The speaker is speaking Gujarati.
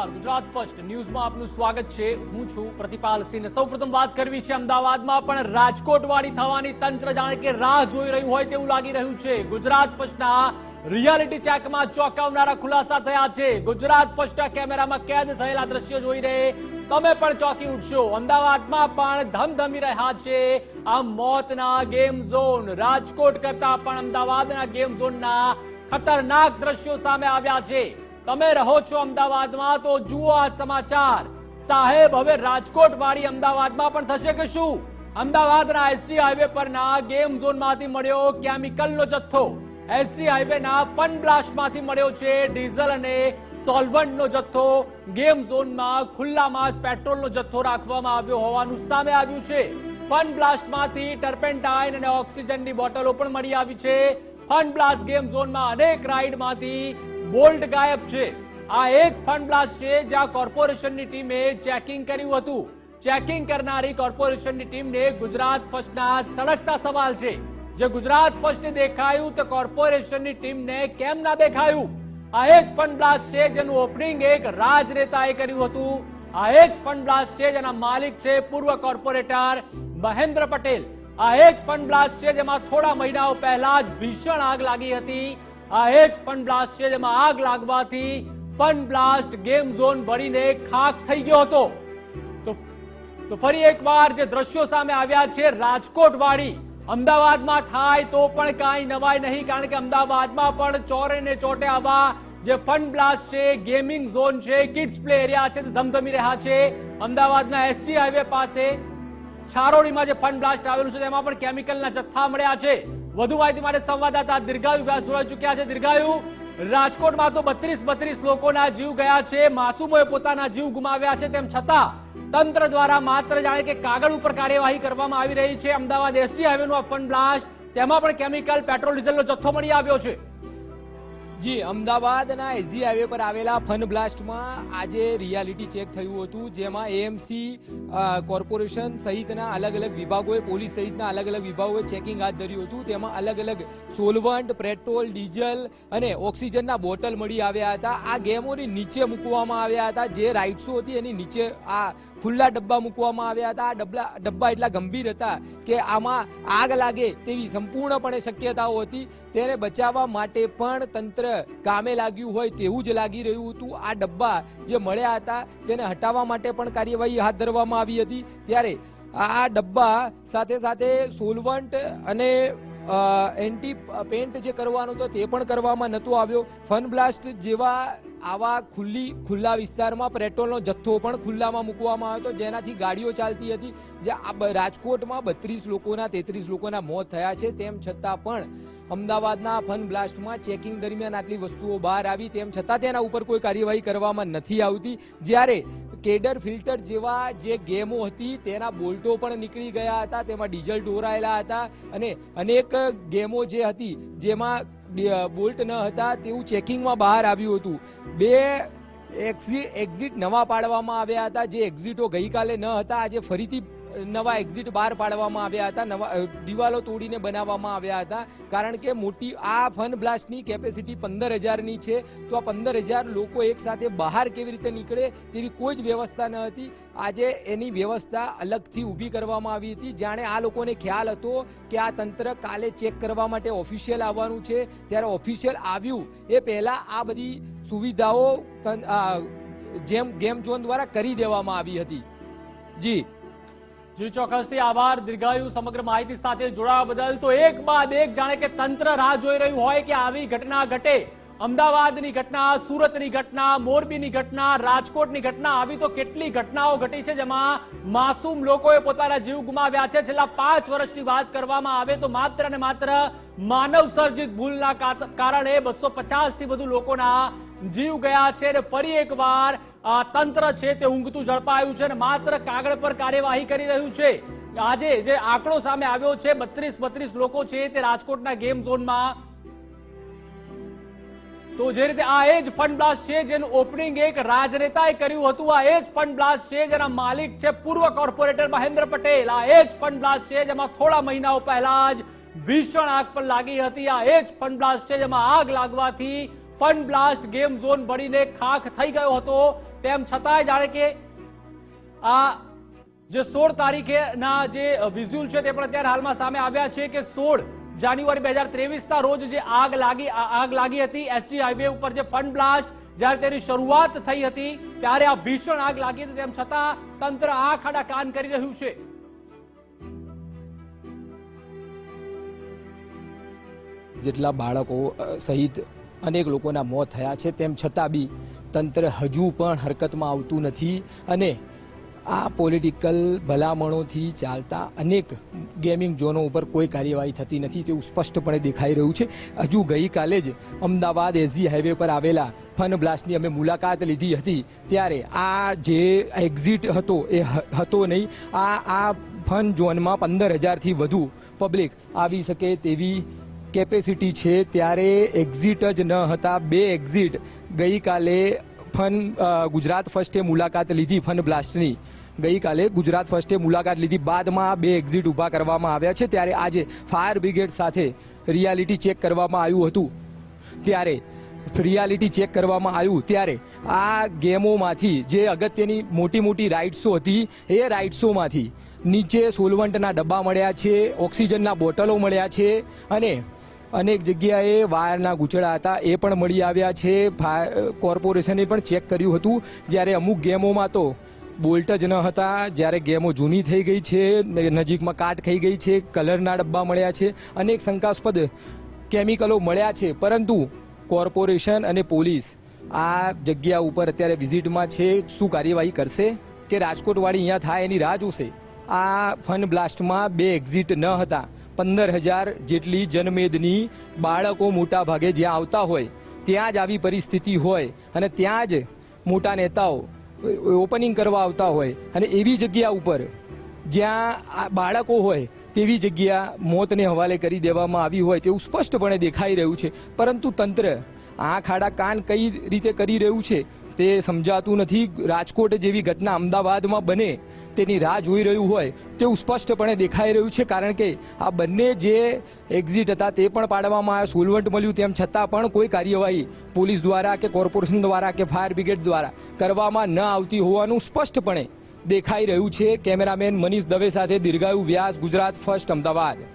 નમસ્કાર, ગુજરાત ફર્સ્ટ ન્યૂઝમાં આપનું સ્વાગત છે। હું છું પ્રતિપાલ સિંહ। સૌપ્રથમ વાત કરવી છે અમદાવાદમાં પણ રાજકોટવાળી થવાની તંત્ર જાણે કે રાહ જોઈ રહ્યું હોય તેવું લાગી રહ્યું છે। ગુજરાત ફર્સ્ટના રિયાલિટી ચેકમાં ચોંકાવનારા ખુલાસા થયા છે। ગુજરાત ફર્સ્ટના કેમેરામાં કેદ થયેલા દ્રશ્યો જોઈને તમે પણ ચોંકી ઉઠશો। અમદાવાદમાં પણ ધમધમી રહ્યા છે આ મોતના ગેમ ઝોન। રાજકોટ કરતા પણ અમદાવાદના ગેમ ઝોનના ખતરનાક દ્રશ્યો સામે આવ્યા છે। તમે રહો છો અમદાવાદમાં તો જુઓ આ સમાચાર। સાહેબ, હવે રાજકોટ વાળી અમદાવાદમાં પણ થશે કે શું? અમદાવાદના એસજી હાઈવે પરના ગેમ ઝોનમાંથી મળ્યો કેમિકલનો જથ્થો। એસજી હાઈવેના ફન બ્લાસ્ટમાંથી મળ્યો છે ડીઝલ અને સોલ્વન્ટનો જથ્થો। ગેમ ઝોનમાં ખુલ્લામાં જ પેટ્રોલનો જથ્થો રાખવામાં આવ્યો હોવાનું સામે આવ્યું છે। ફન બ્લાસ્ટમાંથી ટર્પેન્ટાઇન અને ઓક્સિજનની બોટલો પણ મળી આવી છે। ફન બ્લાસ્ટ ગેમ ઝોનમાં અનેક રાઇડમાંથી બોલ્ટ ગાયબ છે। આ એ જ ફન બ્લાસ્ટ છે જ્યાં કોર્પોરેશનની ટીમે ચેકિંગ કર્યું હતું। ચેકિંગ કરનારી કોર્પોરેશનની ટીમને ગુજરાત ફર્સ્ટના સળગતા સવાલ છે। જે ગુજરાત ફર્સ્ટને દેખાયું તો કોર્પોરેશનની ટીમને કેમ ના દેખાયું? આ એ જ ફન બ્લાસ્ટ છે જેનું ઓપનિંગ એક રાજનેતાએ કર્યું હતું। આ એ જ ફન બ્લાસ્ટ છે જેના માલિક છે પૂર્વ કોર્પોરેટર મહેન્દ્ર પટેલ। આ એ જ ફન બ્લાસ્ટ છે જેમાં થોડા મહિનાઓ પહેલા જ ભીષણ આગ લાગી હતી। આ એ જ ફન બ્લાસ્ટ છે જેમાં આગ લાગવાથી ફન બ્લાસ્ટ ગેમ ઝોન બળીને ખાખ થઈ ગયો હતો। તો ફરી એકવાર જે દ્રશ્યો સામે આવ્યા છે રાજકોટ વાળી, અમદાવાદમાં થાય તો પણ કાંઈ નવાઈ નહીં, કારણ કે અમદાવાદમાં પણ ચોરે ને ચોટે આવા જે ફન બ્લાસ્ટ છે, ગેમિંગ ઝોન છે, કિડ્સ પ્લે એરિયા છે, ધમધમી રહ્યા છે। અમદાવાદના એસજી હાઈવે પાસે છારોડીમાં જે ફન બ્લાસ્ટ આવેલું છે તેમાં પણ કેમિકલના જથ્થા મળ્યા છે। વધુ માહિતી માટે સંવાદદાતા દીર્ઘાયુ વ્યાસ જોડાઈ ચૂક્યા છે। દીર્ઘાયુ, રાજકોટમાં તો 32 લોકોના જીવ ગયા છે, માસૂમોએ પોતાના જીવ ગુમાવ્યા છે, તેમ છતાં તંત્ર દ્વારા માત્ર જાણે કે કાગળ ઉપર કાર્યવાહી કરવામાં આવી રહી છે। અમદાવાદ એસજી હાઈવેનું આ ફન બ્લાસ્ટ, તેમાં પણ કેમિકલ, પેટ્રોલ, ડીઝલનો જથ્થો મળી આવ્યો છે। જી, અમદાવાદના એસજી હાઈવે પર આવેલા ફન બ્લાસ્ટમાં આજે રિયાલિટી ચેક થયું હતું, જેમાં એએમસી કોર્પોરેશન સહિતના અલગ અલગ વિભાગોએ, પોલીસ સહિતના અલગ અલગ વિભાગોએ ચેકિંગ હાથ ધર્યું હતું। તેમાં અલગ અલગ સોલવન્ટ, પેટ્રોલ, ડીઝલ અને ઓક્સિજનના બોટલ મળી આવ્યા હતા। આ ગેમોની નીચે મૂકવામાં આવ્યા હતા। જે રાઇડ્સો હતી એની નીચે આ ખુલ્લા ડબ્બા મૂકવામાં આવ્યા હતા। આ ડબ્બા એટલા ગંભીર હતા કે આમાં આગ લાગે તેવી સંપૂર્ણપણે શક્યતાઓ હતી। તેને બચાવવા માટે પણ તંત્ર કામે લાગ્યું હોય તેવું જ લાગી રહ્યું હતું। આ ડબ્બા જે મળ્યા હતા તેને હટાવવા માટે પણ કાર્યવાહી હાથ ધરવામાં આવી હતી। ત્યારે આ ડબ્બા સાથે સાથે સોલવન્ટ અને એન્ટી પેન્ટ જે કરવાનો હતો તે પણ કરવામાં નહોતો આવ્યો। ફન બ્લાસ્ટ જેવા આવા ખુલ્લા વિસ્તારમાં પેટ્રોલનો જથ્થો પણ ખુલ્લામાં મૂકવામાં આવ્યો હતો, જેનાથી ગાડીઓ ચાલતી હતી। જે રાજકોટમાં 32 લોકોના 33 લોકોના મોત થયા છે, તેમ છતાં પણ અમદાવાદના ફન બ્લાસ્ટમાં ચેકિંગ દરમિયાન આટલી વસ્તુઓ બહાર આવી, તેમ છતાં તેના ઉપર કોઈ કાર્યવાહી કરવામાં નથી આવતી। જ્યારે કેડર ફિલ્ટર જેવા જે ગેમો હતી તેના બોલ્ટો પણ નીકળી ગયા હતા, તેમાં ડીઝલ ઢોરાયેલા હતા અને અનેક ગેમો જે હતી જેમાં બોલ્ટ ન હતા તેવું ચેકિંગમાં બહાર આવ્યું હતું। 2 એક્ઝિટ નવા પાડવામાં આવ્યા હતા। જે એક્ઝિટો ગઈકાલે ન હતા, આજે ફરીથી નવા એક્ઝિટ બહાર પાડવામાં આવ્યા હતા, નવા દિવાલો તોડીને બનાવવામાં આવ્યા હતા। કારણ કે મોટી આ ફન બ્લાસ્ટની કેપેસિટી 15,000ની છે, તો આ 15,000 લોકો એક સાથે બહાર કેવી રીતે નીકળે તેવી કોઈ જ વ્યવસ્થા ન હતી। આજે એની વ્યવસ્થા અલગથી ઊભી કરવામાં આવી હતી। જાણે આ લોકોને ખ્યાલ હતો કે આ તંત્ર કાલે ચેક કરવા માટે ઓફિશિયલ આવવાનું છે, ત્યારે ઓફિશિયલ આવ્યું એ પહેલા આ બધી સુવિધાઓ ગેમ ઝોન દ્વારા કરી દેવામાં આવી હતી। જી ચોક્કસથી આભાર દીર્ઘાયુ સમગ્ર માહિતી સાથે જોડાવા બદલ। તો એક બાદ એક જાણે કે તંત્ર રાહ જોઈ રહ્યું હોય કે આવી ઘટના ઘટે। અમદાવાદની ઘટના, સુરતની ઘટના, મોરબીની ઘટના, રાજકોટની ઘટના, આવી તો કેટલી ઘટનાઓ ઘટી છે જેમાં માસૂમ લોકોએ પોતાના જીવ ગુમાવ્યા છે। છેલ્લા 5 વર્ષની વાત કરવામાં આવે તો માત્ર ને માત્ર માનવ સર્જિત ભૂલના કારણે 250 થી વધુ લોકોના જીવ ગયા છે। અને ફરી એકવાર તંત્ર છે તે ઊંઘતું ઝડપાયું છે અને માત્ર કાગળ પર કાર્યવાહી કરી રહ્યું છે। આજે જે આંકડો સામે આવ્યો છે, 32 લોકો છે તે રાજકોટના ગેમ ઝોનમાં, તો જે રીતે આ એ જ ફન બ્લાસ્ટ છે જેનું ઓપનિંગ એક રાજનેતાએ કર્યું હતું। આ એ જ ફન બ્લાસ્ટ છે જેના માલિક છે પૂર્વ કોર્પોરેટર મહેન્દ્ર પટેલ। આ એ જ ફન બ્લાસ્ટ છે જેમાં થોડા મહિનાઓ પહેલા જ ભીષણ આગ પણ લાગી હતી। આ એ જ ફન બ્લાસ્ટ છે જેમાં આગ લાગવાથી ફન બ્લાસ્ટ ગેમ ઝોન બળીને ખાખ થઈ ગયો હતો। તેમ છતાંય જાણે કે આ જે 16 તારીખેના જે વિઝ્યુઅલ છે તે પણ અત્યારે હાલમાં સામે આવ્યા છે કે 16 જાન્યુઆરી 2023ના રોજ જે આગ લાગી હતી એસજી હાઈવે ઉપર, જે ફન બ્લાસ્ટ જ્યારે તેની શરૂઆત થઈ હતી ત્યારે આ ભીષણ આગ લાગી હતી, તેમ છતાં તંત્ર આંખ આડા કાન કરી રહ્યું છે. જેટલા બાળકો સહિત અનેક લોકોના મોત થયા છે તેમ છતાં બી તંત્ર હજુ પણ હરકતમાં આવતું નથી અને આ પોલિટિકલ ભલામણોથી ચાલતા અનેક ગેમિંગ ઝોનો ઉપર કોઈ કાર્યવાહી થતી નથી તેવું સ્પષ્ટપણે દેખાઈ રહ્યું છે. હજુ ગઈકાલે જ અમદાવાદ એસજી હાઈવે પર આવેલા ફન બ્લાસ્ટની અમે મુલાકાત લીધી હતી ત્યારે આ જે એક્ઝિટ હતો એ હતો નહીં. આ ફન ઝોનમાં 15,000થી વધુ પબ્લિક આવી શકે તેવી કેપેસિટી છે, ત્યારે એક્ઝિટ જ ન હતા. 2 એક્ઝિટ ગઈકાલે ગુજરાત ફર્સ્ટે મુલાકાત લીધી ફન બ્લાસ્ટની. ગઈકાલે ગુજરાત ફર્સ્ટે મુલાકાત લીધી બાદમાં 2 એક્ઝિટ ઊભા કરવામાં આવ્યા છે. ત્યારે આજે ફાયર બ્રિગેડ સાથે રિયાલિટી ચેક કરવામાં આવ્યું હતું. ત્યારે રિયાલિટી ચેક કરવામાં આવ્યું ત્યારે આ ગેમોમાંથી જે અગત્યની મોટી રાઇડ્સો હતી એ રાઇડ્સોમાંથી નીચે સોલવન્ટના ડબ્બા મળ્યા છે, ઓક્સિજનના બોટલો મળ્યા છે અને અનેક જગ્યાએ વાયરના ગૂંચળા હતા એ પણ મળી આવ્યા છે. કોર્પોરેશને પણ ચેક કર્યું હતું. જ્યારે અમુક ગેમોમાં તો બોલ્ટ જ ન હતા, જ્યારે ગેમો જૂની થઈ ગઈ છે, નજીકમાં કાટ થઈ ગઈ છે, કલરના ડબ્બા મળ્યા છે, અનેક શંકાસ્પદ કેમિકલો મળ્યા છે. પરંતુ કોર્પોરેશન અને પોલીસ આ જગ્યા ઉપર અત્યારે વિઝિટમાં છે. શું કાર્યવાહી કરશે કે રાજકોટવાળી અહીંયા થાય એની રાહ જોશે? આ ફન બ્લાસ્ટમાં 2 એક્ઝિટ ન હતા. 15,000 જેટલી જનમેદની બાળકો મોટા ભાગે જ્યાં આવતા હોય ત્યાં જ આવી પરિસ્થિતિ હોય અને ત્યાં જ મોટા નેતાઓ ઓપનિંગ કરવા આવતા હોય અને એવી જગ્યા ઉપર જ્યાં બાળકો હોય તેવી જગ્યા મોતને હવાલે કરી દેવામાં આવી હોય તેવું સ્પષ્ટપણે દેખાઈ રહ્યું છે. પરંતુ તંત્ર આંખ આડા કાન કઈ રીતે કરી રહ્યું છે તે સમજાતું નથી. રાજકોટ જેવી ઘટના અમદાવાદમાં બને તેની રાહ જોઈ રહ્યું હોય તેવું સ્પષ્ટપણે દેખાઈ રહ્યું છે. કારણ કે આ બંને જે એક્ઝિટ હતા તે પણ પાડવામાં આવ્યા, સોલવન્ટ મળ્યું, તેમ છતાં પણ કોઈ કાર્યવાહી પોલીસ દ્વારા કે કોર્પોરેશન દ્વારા કે ફાયર બ્રિગેડ દ્વારા કરવામાં ન આવતી હોવાનું સ્પષ્ટપણે દેખાઈ રહ્યું છે. કેમેરામેન મનીષ દવે સાથે દીર્ઘાયુ વ્યાસ, ગુજરાત ફર્સ્ટ, અમદાવાદ.